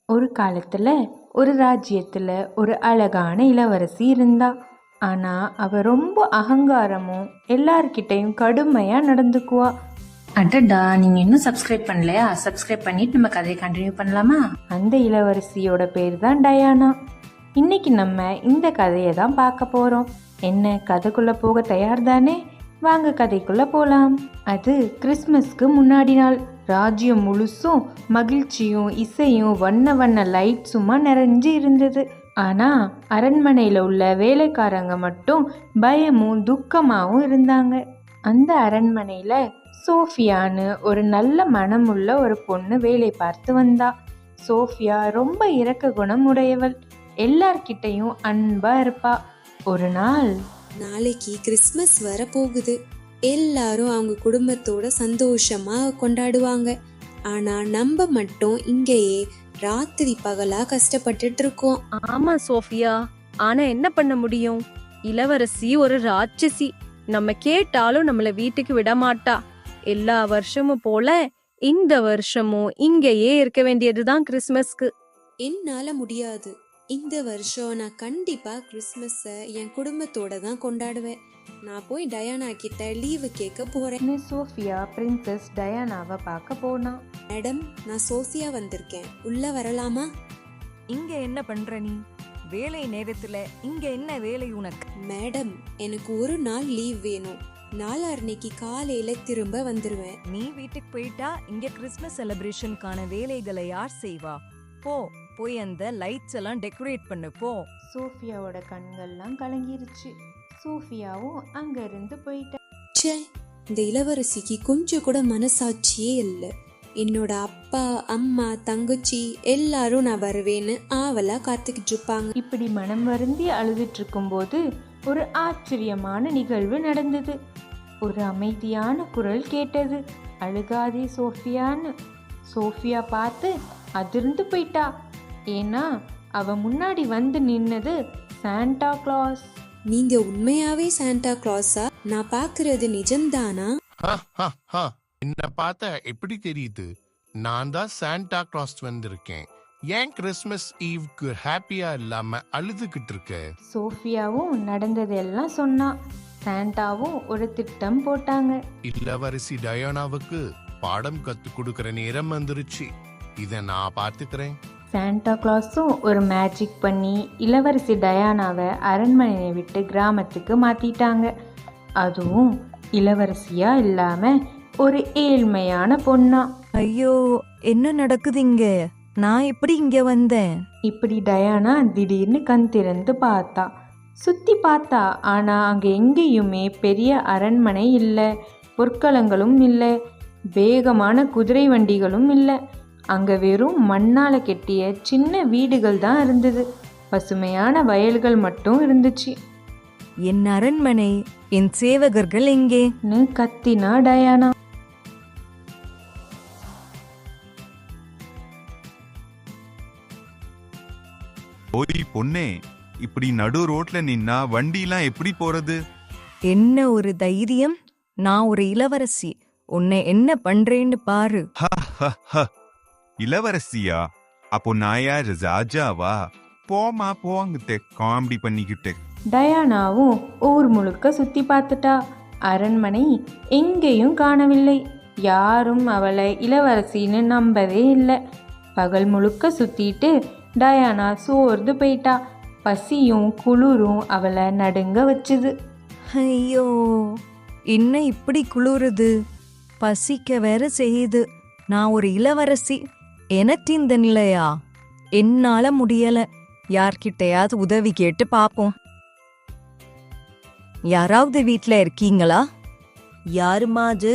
ஒரு காலத்துல ஒரு ராஜ்யத்துல ஒரு அழகான இளவரசி இருந்தா. ஆனா அவ ரொம்ப அகங்காரமும் எல்லார்கிட்டையும் கடுமையா நடந்துக்குவா. அடடா, நீங்க இன்னும் சப்ஸ்கிரைப் பண்ணலையா? சப்ஸ்கிரைப் பண்ணிட்டு நம்ம கதையை கண்டினியூ பண்ணலாமா? அந்த இளவரசியோட பேர் தான் டயானா. இன்னைக்கு நம்ம இந்த கதையை தான் பார்க்க போறோம். என்ன, கதைக்குள்ள போக தயார் தானே? வாங்க கதைக்குள்ள போலாம். அது கிறிஸ்மஸ்க்கு முன்னாடி நாள். ராஜ்யம் முழுசும் மகிழ்ச்சியும் இசையும் வண்ண வண்ண லைட்ஸுமா நிறைஞ்சு இருந்தது. ஆனா அரண்மனையில உள்ள வேலைக்காரங்க மட்டும் பயமும் துக்கமாவும் இருந்தாங்க. அந்த அரண்மனையில சோஃபியான்னு ஒரு நல்ல மனமுள்ள ஒரு பொண்ணு வேலை பார்த்து வந்தா. சோஃபியா ரொம்ப இரக்க குணம் உடையவள். எல்லார்கிட்டையும் அன்பா இருப்பா. ஒரு நாள், நாளைக்கு கிறிஸ்மஸ் வர போகுது. எல்லாரும் அவங்க குடும்பத்தோட சந்தோஷமா கொண்டாடுவாங்க. ஆனா நம்ம மட்டும் இங்கேயே ராத்திரி பகலா கஷ்டப்பட்டுட்டு இருக்கோம். ஆமா சோஃபியா, ஆனா என்ன பண்ண முடியும்? இளவரசி ஒரு ராட்சசி. நம்ம கேட்டாலும் நம்மள வீட்டுக்கு விட மாட்டா. எல்லா வருஷமும் போல இந்த வருஷமும் இங்கேயே இருக்க வேண்டியதுதான் கிறிஸ்மஸ்க்கு. என்னால முடியாது. இந்த வருஷம் நான் கண்டிப்பா கிறிஸ்மஸ என் குடும்பத்தோட தான் கொண்டாடுவேன். நான் போய் டயானா கிட்ட லீவு கேட்க போறேன். சோஃபியா பிரின்சஸ் டயானாவை பார்க்க போனா. மேடம், நான் சோஃபியா வந்திருக்கேன். உள்ள வரலாமா? இங்க என்ன பண்ற நீ? வேலை நேரத்துல இங்க என்ன வேலை உனக்கு? மேடம், எனக்கு ஒரு நாள் லீவ் வேணும். நாளான்னைக்கு காலையில திரும்ப வந்துருவேன். நீ வீட்டுக்கு போயிட்டா இங்க கிறிஸ்மஸ் செலிப்ரேஷனுக்கான வேலைகளை யார் செய்வா? போய் அந்த லைட்ஸ் எல்லாம் டெக்கரேட் பண்ணு போ. சோஃபியாவோட கண்கள்லாம் கலங்கிருச்சு. சோஃபியாவும் அங்க இருந்து போயிட்டா. ச்சே, இந்த இளவரசிக்கு கொஞ்சம் கூட மனசாட்சியே இல்லை. என்னோட அப்பா, அம்மா, தங்கச்சி எல்லாரும் நான் வருவேன்னு ஆவலா காத்துக்கிட்டு இருப்பாங்க. இப்படி மனம் வருந்தி அழுதுட்டு இருக்கும்போது ஒரு ஆச்சரியமான நிகழ்வு நடந்தது. ஒரு அமைதியான குரல் கேட்டது. அழுகாதே சோஃபியான்னு. சோஃபியா பார்த்து அதிர்ந்து போயிட்டா. ஏன்னா அவ முன்னாடி வந்து நின்னது சாண்டா கிளாஸ். நீங்க உண்மையாவே சாண்டா கிளாஸா? நான் பாக்குறது நிஜம்தானா? என்ன பார்த்தா எப்படி தெரியுது? நான் தான் சாண்டா கிளாஸ் வந்திருக்கேன். ஏன் கிறிஸ்மஸ் ஈவ்க்கு ஹாப்பியா இல்லாம அழுதுகிட்டு இருக்க? சோஃபியாவும் நடந்ததெல்லாம் சொன்னா. சாண்டாவும் ஒரு திட்டம் போட்டாங்க. இளவரசி டயானாவுக்கு பாடம் கத்து கொடுக்கற நேரம் வந்துருச்சு. இத நான் பார்த்துக்கிறேன். சாண்டா கிளாஸும் ஒரு மேஜிக் பண்ணி இளவரசி டயானாவை அரண்மனையை விட்டு கிராமத்துக்கு மாத்திட்டாங்க. அதுவும் இளவரசியா இல்லாம ஒரு ஏழ்மையான பொண்ணா. ஐயோ, என்ன நடக்குது இங்க? நான் எப்படி இங்க வந்தேன்? இப்படி டயானா திடீர்னு கண் திறந்து பார்த்தா. சுத்தி பார்த்தா. ஆனா அங்க எங்கேயுமே பெரிய அரண்மனை இல்லை, பொற்களங்களும் இல்லை, வேகமான குதிரை வண்டிகளும் இல்லை. அங்க வெறும் மண்ணால கெட்டிய சின்ன வீடுகள் தான் இருந்தது. பசுமையான வயல்கள் மட்டும் இருந்துச்சு. என் அரண்மனை, என் சேவகர்கள் எங்கேன்னு கத்தினா டயானா. ஓய் பொண்ணே, இப்படி நடு ரோட்ல நின்னா வண்டிலாம் எப்படி போறது? என்ன ஒரு தைரியம்! நான் ஒரு இளவரசி. உன்னை என்ன பண்றேன்னு பாரு. இளவரசியா? அப்போ நான் யாரு, ராஜாவா? போமா போங்கிட்ட காமெடி பண்ணிக்கிட்டு. டயானாவும் ஊர் முழுக்க சுத்தி பார்த்துட்டா. அரண்மனை எங்கேயும் காணவில்லை. யாரும் அவளை இளவரசின்னு நம்பவே இல்லை. பகல் முழுக்க சுத்திட்டு டயானா சோர்ந்து போயிட்டா. பசியும் குளிரும் அவளை நடுங்க வச்சுது. ஐயோ, என்ன இப்படி குளிருது? பசிக்க வேற செய்யுது. நான் ஒரு இளவரசி, எனக்கு இந்த நிலையா? என்னால முடியல. யார்கிட்டயாவது உதவி கேட்டு பாப்போம். யாராவது வீட்ல இருக்கீங்களா? யாருமா அது?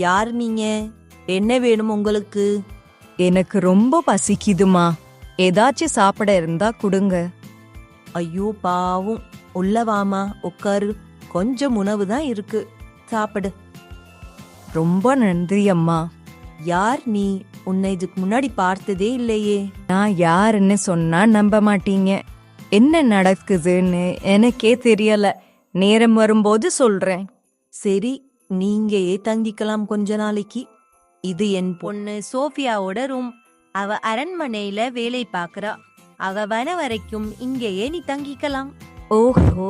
யார் நீங்க? என்ன வேணும் உங்களுக்கு? எனக்கு ரொம்ப பசிக்குதுமா. ஏதாச்சும் சாப்பிட இருந்தா கொடுங்க. ஐயோ பாவும், உள்ளவாமா, உட்காரு. கொஞ்சம் உணவு தான் இருக்கு, சாப்பிடு. ரொம்ப நன்றி அம்மா. யார் நீ? உன்னை இதுக்கு முன்னாடி பார்த்ததே இல்லையே. நான் யாருன்னு சொன்னா நம்ப மாட்டீங்க. என்ன நடக்குதுன்னு எனக்கே தெரியல. நேரம் வரும்போது சொல்றேன். சரி, நீங்கயே தங்கிக்கலாம் கொஞ்ச நாளைக்கு. இது என் பொண்ணு சோஃபியாவோட ரூம். அவ அரண்மனையில வேலை பார்க்கறா. அவ வர வரைக்கும் இங்கேயே நீ தங்கிக்கலாம். ஓஹோ,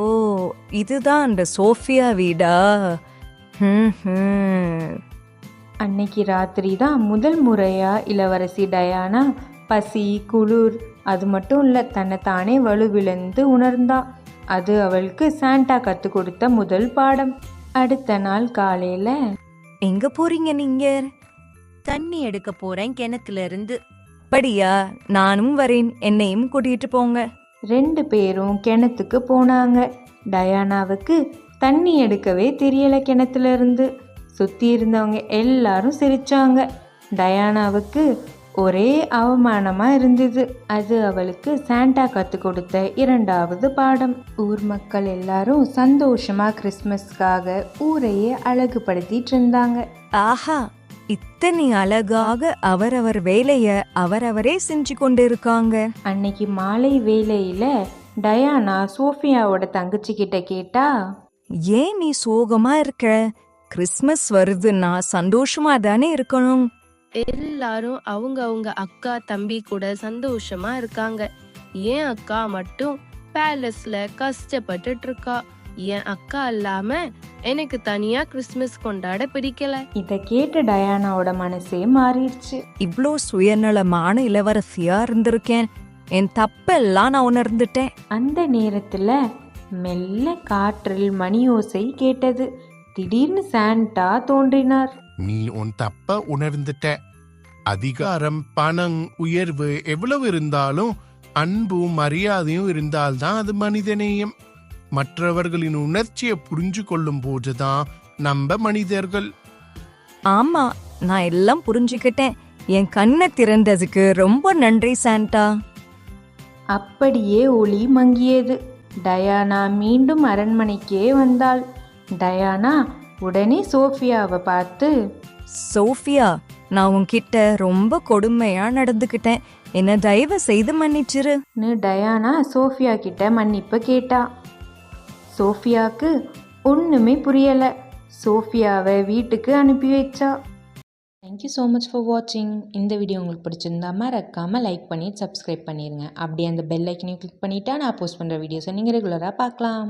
இதுதான் அந்த சோஃபியா வீடா? ம். அன்னைக்கு ராத்திரி தான் முதல் முறையா இளவரசி டயானா பசி குளிர் அது மட்டும் இல்லை தன்னை தானே வலுவிழந்து உணர்ந்தா. அது அவளுக்கு சாண்டா கற்றுக் கொடுத்த முதல் பாடம். அடுத்த நாள் காலையில் எங்க போறீங்க நீங்க? தண்ணி எடுக்க போறேன் கிணத்துல இருந்து. அப்படியா? நானும் வரேன், என்னையும் கூட்டிட்டு போங்க. 2 பேரும் கிணத்துக்கு போனாங்க. டயானாவுக்கு தண்ணி எடுக்கவே தெரியல கிணத்துல இருந்து. சுற்றி இருந்தவங்க எல்லாரும் சிரிச்சாங்க. டயானாவுக்கு ஒரே அவமானமாக இருந்தது. அது அவளுக்கு சாண்டா கற்றுக் கொடுத்த 2வது பாடம். ஊர் மக்கள் எல்லாரும் சந்தோஷமாக கிறிஸ்மஸ்க்காக ஊரையே அழகுபடுத்திட்டு இருந்தாங்க. ஆஹா, இத்தனை அழகாக அவரவர் வேலைய அவரவரே செஞ்சு கொண்டு இருக்காங்க. அன்னைக்கு மாலை வேளையில் டயானா சோஃபியாவோட தங்கச்சி கிட்ட கேட்டா, ஏன் நீ சோகமா இருக்க? கிறிஸ்மஸ் வருதுன்னா சந்தோஷமா தானே இருக்கணும். எல்லாரும் அவங்க அக்கா தம்பி கூட சந்தோஷமா இருக்காங்க. என் அக்கா மட்டும் பேலஸ்ல கஷ்டப்பட்டுட்டு இருக்கா. என் அக்கா இல்லாம எனக்கு தனியா கிறிஸ்மஸ் கொண்டாட பிடிக்கல. இதை கேட்ட டயானாவோட மனசே மாறிடுச்சு. இவ்ளோ சுயநலமான இளவரசியா இருந்திருக்கேன். என் தப்பெல்லாம் நான் உணர்ந்துட்டேன். அந்த நேரத்தில் மெல்ல காற்றில் மணியோசை கேட்டது. திடீர்னு சாண்டா தோன்றினார். நீ உன் தப்ப உணர்ந்துட்ட. அதிகாரம், பணம், உயர்வு எவ்வளவு இருந்தாலும் அன்பும் மரியாதையும் இருந்தால்தான் அது மனிதநேயம். மற்றவர்களின் உணர்ச்சியை புரிஞ்சு கொள்ளும் போதுதான் நம்ம மனிதர்கள். ஆமா, நான் எல்லாம் புரிஞ்சுக்கிட்டேன். என் கண்ணை திறந்ததுக்கு ரொம்ப நன்றி சாண்டா. அப்படியே ஒளி மங்கியது. டயானா மீண்டும் அரண்மனைக்கே வந்தாள். டயானா உடனே சோஃபியாவை பார்த்து, சோஃபியா, நான் உன்கிட்ட ரொம்ப கொடுமையா நடந்துக்கிட்டேன். என்ன தயவு செய்து மன்னிச்சிரு. டயானா சோஃபியா கிட்ட மன்னிப்பு கேட்டா. சோஃபியாவுக்கு ஒன்றுமே புரியலை. சோஃபியாவை வீட்டுக்கு அனுப்பி வச்சா. தேங்க்யூ ஸோ மச் ஃபார் வாட்சிங். இந்த வீடியோ உங்களுக்கு பிடிச்சிருந்தா மறக்காமல் லைக் பண்ணிட்டு சப்ஸ்கிரைப் பண்ணிடுங்க. அப்படியே அந்த பெல் ஐக்கனையும் கிளிக் பண்ணிட்டா நான் போஸ்ட் பண்ணுற வீடியோஸை நீங்கள் ரெகுலராக பார்க்கலாம்.